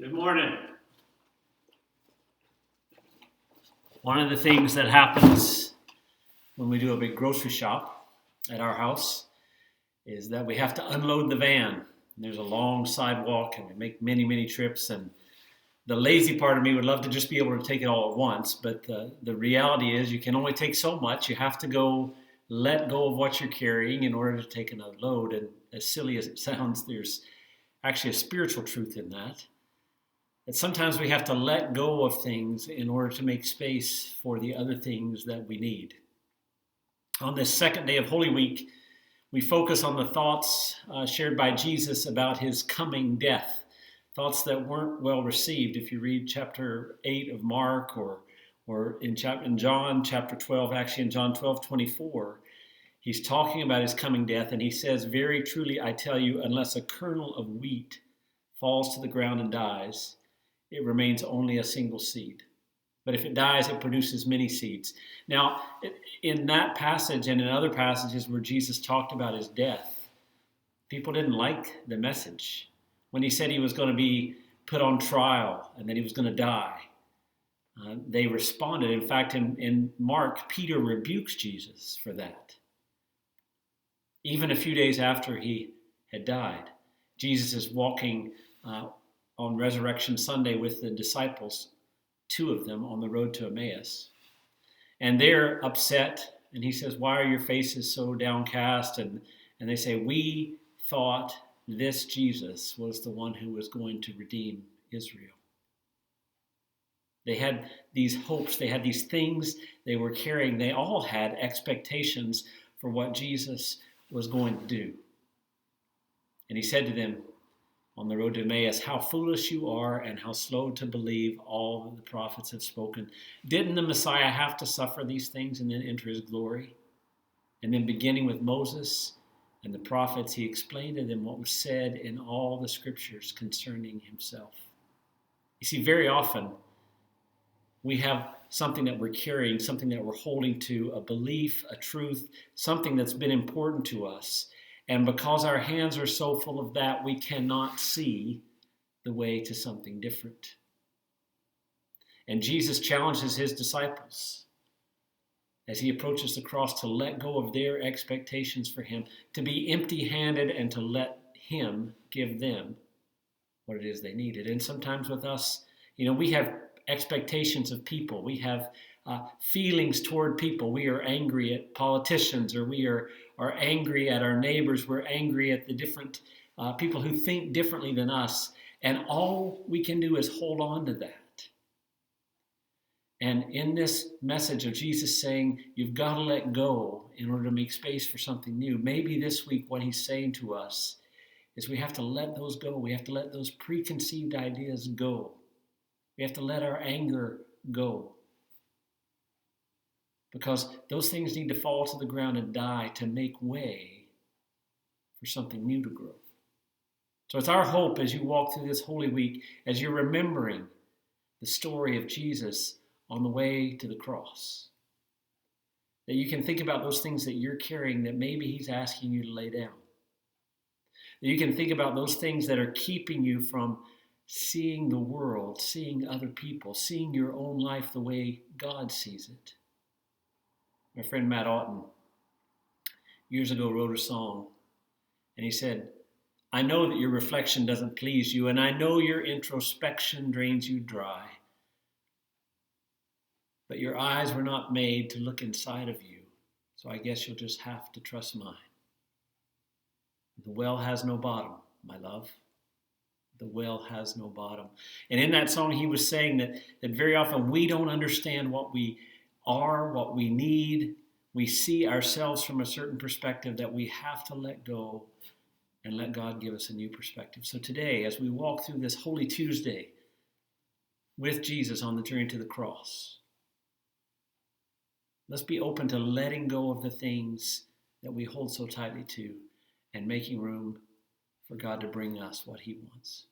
Good morning. One of the things that happens when we do a big grocery shop at our house is that we have to unload the van. And there's a long sidewalk and we make many, many trips. And the lazy part of me would love to just be able to take it all at once. But the reality is you can only take so much. You have to go let go of what you're carrying in order to take another load. And as silly as it sounds, there's actually a spiritual truth in that. That sometimes we have to let go of things in order to make space for the other things that we need. On this second day of Holy Week, we focus on the thoughts shared by Jesus about his coming death. Thoughts that weren't well received. If you read chapter 8 of Mark or in John chapter 12, actually in John 12:24, he's talking about his coming death, and he says, "Very truly I tell you, unless a kernel of wheat falls to the ground and dies, it remains only a single seed. But if it dies, it produces many seeds." Now, in that passage and in other passages where Jesus talked about his death, people didn't like the message. When he said he was going to be put on trial and that he was going to die, they responded. In fact, in Mark, Peter rebukes Jesus for that. Even a few days after he had died, Jesus is walking on Resurrection Sunday with the disciples, two of them, on the road to Emmaus. And they're upset, and he says, "Why are your faces so downcast?" And they say, "We thought this Jesus was the one who was going to redeem Israel." They had these hopes, they had these things they were carrying. They all had expectations for what Jesus was going to do. And he said to them, on the road to Emmaus, "How foolish you are and how slow to believe all that the prophets have spoken." Didn't the Messiah have to suffer these things and then enter his glory? And then beginning with Moses and the prophets, he explained to them what was said in all the scriptures concerning himself. You see, very often we have something that we're carrying, something that we're holding to, a belief, a truth, something that's been important to us. And because our hands are so full of that, we cannot see the way to something different. And Jesus challenges his disciples as he approaches the cross to let go of their expectations for him, to be empty-handed and to let him give them what it is they needed. And sometimes with us, we have expectations of people. We have feelings toward people. We are angry at politicians, or we are angry at our neighbors. We're angry at the different people who think differently than us. And all we can do is hold on to that. And in this message of Jesus saying, you've got to let go in order to make space for something new, maybe this week what he's saying to us is we have to let those go. We have to let those preconceived ideas go. We have to let our anger go. Because those things need to fall to the ground and die to make way for something new to grow. So it's our hope as you walk through this Holy Week, as you're remembering the story of Jesus on the way to the cross, that you can think about those things that you're carrying that maybe he's asking you to lay down. That you can think about those things that are keeping you from seeing the world, seeing other people, seeing your own life the way God sees it. My friend Matt Auten years ago wrote a song, and he said, "I know that your reflection doesn't please you, and I know your introspection drains you dry. But your eyes were not made to look inside of you, so I guess you'll just have to trust mine. The well has no bottom, my love. The well has no bottom." And in that song, he was saying that very often we don't understand what we are, what we need. We see ourselves from a certain perspective that we have to let go and let God give us a new perspective. So today, as we walk through this Holy Tuesday with Jesus on the journey to the cross, let's be open to letting go of the things that we hold so tightly to and making room for God to bring us what he wants.